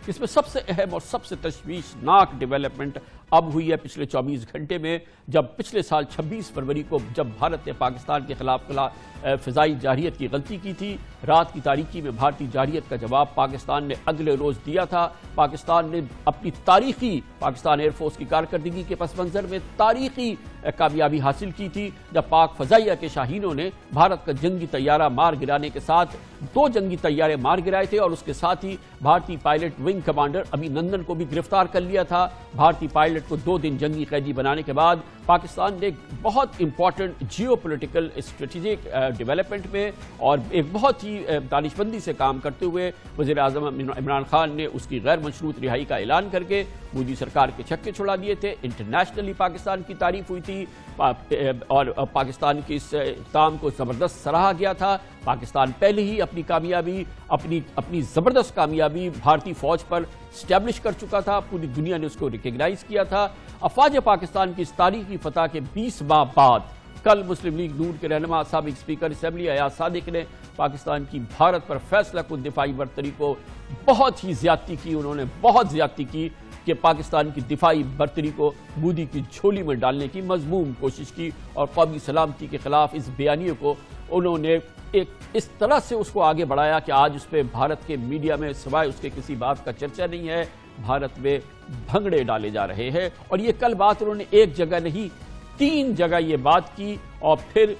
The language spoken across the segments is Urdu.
اس میں سب سے اہم اور سب سے تشویشناک ڈیولپمنٹ اب ہوئی ہے پچھلے 24 گھنٹے میں، جب پچھلے سال 26 فروری کو جب بھارت نے پاکستان کے خلاف فضائی جارحیت کی غلطی کی تھی، رات کی تاریکی میں بھارتی جارحیت کا جواب پاکستان نے اگلے روز دیا تھا۔ پاکستان نے اپنی تاریخی پاکستان ایئر فورس کی کارکردگی کے پس منظر میں تاریخی کامیابی حاصل کی تھی، جب پاک فضائیہ کے شاہینوں نے بھارت کا جنگی طیارہ مار گرانے کے ساتھ 2 جنگی طیارے مار گرائے تھے، اور اس کے ساتھ ہی بھارتی پائلٹ ونگ کمانڈر ابھینندن کو بھی گرفتار کر لیا تھا۔ بھارتی پائلٹ کو 2 دن جنگی قیدی بنانے کے بعد پاکستان نے ایک بہت important geopolitical strategic development میں اور ایک بہت ہی دانشمندی سے کام کرتے ہوئے وزیر اعظم عمران خان نے اس کی غیر مشروط رہائی کا اعلان کر کے مودی سرکار کے چھکے چھڑا دیے تھے۔ انٹرنیشنلی پاکستان کی تعریف ہوئی تھی اور پاکستان کے اس اقدام کو زبردست سراہا گیا تھا۔ پاکستان پہلے ہی اپنی کامیابی اپنی زبردست کامیابی بھارتی فوج پر اسٹیبلش کر چکا تھا، پوری دنیا نے اس کو ریکگنائز کیا تھا۔ افواج پاکستان کی اس تاریخی فتح کے 20 ماہ بعد کل مسلم لیگ نون کے رہنما سابق اسپیکر اسمبلی ایاز صادق نے پاکستان کی بھارت پر فیصلہ کن دفاعی برتری کو بہت ہی زیادتی کی، انہوں نے بہت زیادتی کی کہ پاکستان کی دفاعی برتری کو مودی کی جھولی میں ڈالنے کی مذموم کوشش کی، اور قومی سلامتی کے خلاف اس بیانیے کو انہوں نے ایک اس طرح سے اس کو آگے بڑھایا کہ آج اس پہ بھارت کے میڈیا میں سوائے اس کے کسی بات کا چرچا نہیں ہے، بھارت میں بھنگڑے ڈالے جا رہے ہیں۔ اور یہ کل بات انہوں نے ایک جگہ نہیں 3 جگہ یہ بات کی، اور پھر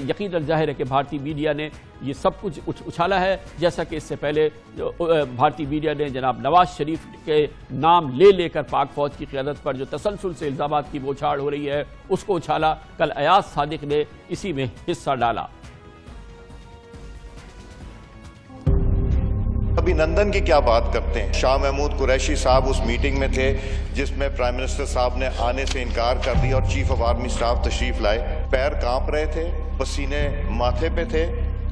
یقیناً ظاہر ہے کہ بھارتی میڈیا نے یہ سب کچھ اچھالا ہے، جیسا کہ اس سے پہلے بھارتی میڈیا نے جناب نواز شریف کے نام لے کر پاک فوج کی قیادت پر جو تسلسل سے الزامات کی بوچھاڑ ہو رہی ہے اس کو اچھالا۔ کل ایاز صادق نے اسی میں حصہ ڈالا۔ ابھینندن کی کیا بات کرتے ہیں؟ شاہ محمود قریشی صاحب اس میٹنگ میں تھے جس میں پرائم منسٹر صاحب نے آنے سے انکار کر دیا اور چیف آف آرمی سٹاف تشریف لائے، پیر کانپ رہے تھے، پسینے ماتھے پہ تھے،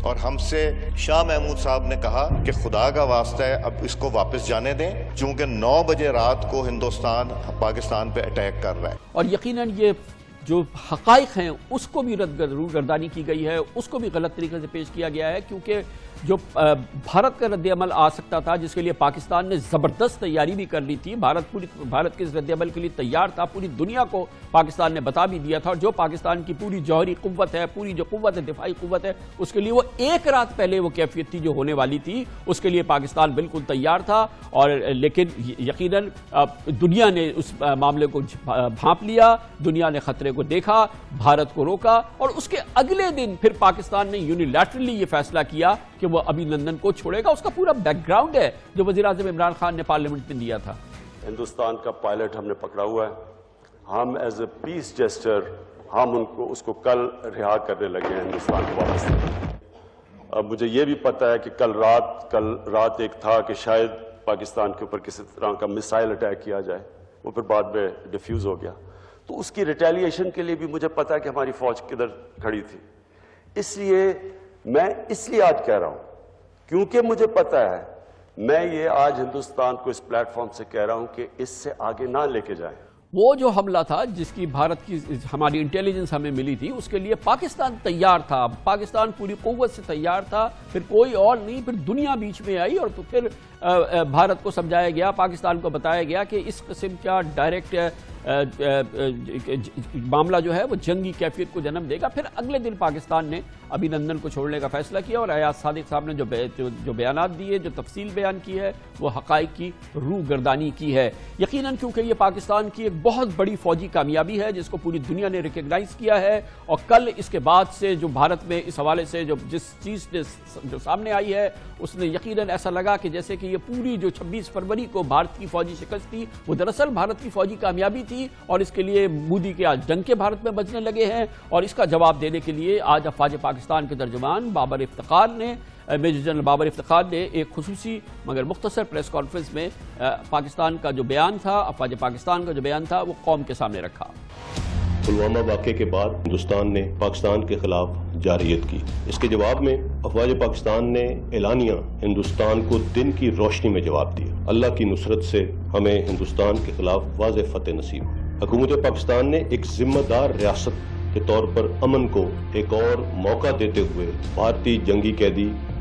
اور ہم سے شاہ محمود صاحب نے کہا کہ خدا کا واسطہ ہے اب اس کو واپس جانے دیں، چونکہ 9 بجے رات کو ہندوستان پاکستان پہ اٹیک کر رہا ہے۔ اور یقیناً یہ جو حقائق ہیں اس کو بھی روگردانی کی گئی ہے، اس کو بھی غلط طریقے سے پیش کیا گیا ہے، کیونکہ جو بھارت کا رد عمل آ سکتا تھا جس کے لیے پاکستان نے زبردست تیاری بھی کر لی تھی، بھارت کے اس رد عمل کے لیے تیار تھا، پوری دنیا کو پاکستان نے بتا بھی دیا تھا، اور جو پاکستان کی پوری جوہری قوت ہے، پوری جو قوت ہے دفاعی قوت ہے، اس کے لیے وہ ایک رات پہلے وہ کیفیت تھی جو ہونے والی تھی، اس کے لیے پاکستان بالکل تیار تھا۔ اور لیکن یقیناً دنیا نے اس معاملے کو بھانپ لیا، دنیا نے خطرے کو دیکھا، بھارت کو روکا، اور اس کے اگلے دن پھر پاکستان نے یونیلیٹرلی یہ فیصلہ کیا کہ وہ ابھینندن کو چھوڑے گا۔ اس کا پورا بیک گراؤنڈ ہے جو وزیر اعظم عمران خان نے پارلیمنٹ میں دیا تھا۔ ہندوستان کا پائلٹ ہم نے پکڑا ہوا ہے، ہم ایز اے پیس جیسچر ہم اس کو کل رہا کرنے لگے ہیں ہندوستان کو واپس۔ اب مجھے یہ بھی پتا ہے کہ کل رات ایک تھا کہ شاید پاکستان کے اوپر کسی طرح کا میسائل اٹیک کیا جائے، وہ پھر بعد میں ڈیفیوز ہو گیا، تو اس کی ریٹیلیشن کے لیے بھی مجھے پتا ہے کہ ہماری فوج کدھر کھڑی تھی۔ اس لیے آج کہہ رہا ہوں کیونکہ مجھے پتا ہے، میں یہ آج ہندوستان کو اس پلیٹ فارم سے کہہ رہا ہوں کہ اس سے آگے نہ لے کے جائیں۔ وہ جو حملہ تھا جس کی بھارت کی ہماری انٹیلیجنس ہمیں ملی تھی، اس کے لیے پاکستان تیار تھا، پاکستان پوری قوت سے تیار تھا، پھر کوئی اور نہیں، پھر دنیا بیچ میں آئی، اور تو پھر بھارت کو سمجھایا گیا، پاکستان کو بتایا گیا کہ اس قسم کا ڈائریکٹ معاملہ جو ہے وہ جنگی کیفیت کو جنم دے گا۔ پھر اگلے دن پاکستان نے ابھینندن کو چھوڑنے کا فیصلہ کیا، اور ایاز صادق صاحب نے جو بیانات دیے، جو تفصیل بیان کی ہے، وہ حقائق کی روگردانی کی ہے۔ یقیناً کیونکہ یہ پاکستان کی ایک بہت بڑی فوجی کامیابی ہے جس کو پوری دنیا نے ریکگنائز کیا ہے، اور کل اس کے بعد سے جو بھارت میں اس حوالے سے جس چیز جو سامنے آئی ہے، اس نے یقیناً ایسا لگا کہ جیسے کہ یہ پوری جو 26 فروری کو بھارت کی فوجی شکست تھی وہ دراصل بھارت کی فوجی کامیابی تھی، اور اس کے لیے مودی کے آج ڈنکے بھارت میں بجنے لگے ہیں۔ اور اس کا جواب دینے کے لیے آج افواج پاکستان کے ترجمان میجر جنرل بابر افتخار نے ایک خصوصی مگر مختصر پریس کانفرنس میں پاکستان کا جو بیان تھا، افواج پاکستان کا جو بیان تھا، وہ قوم کے سامنے رکھا۔ پلوامہ واقعے کے بعد ہندوستان نے پاکستان کے خلاف جارحیت کی، اس کے جواب میں افواج پاکستان نے اعلانیہ ہندوستان کو دن کی روشنی میں جواب دیا۔ اللہ کی نصرت سے ہمیں ہندوستان کے خلاف واضح فتح نصیب۔ حکومت پاکستان نے ایک ذمہ دار ریاست کے طور پر امن کو ایک اور موقع دیتے ہوئے بھارتی جنگی قیدی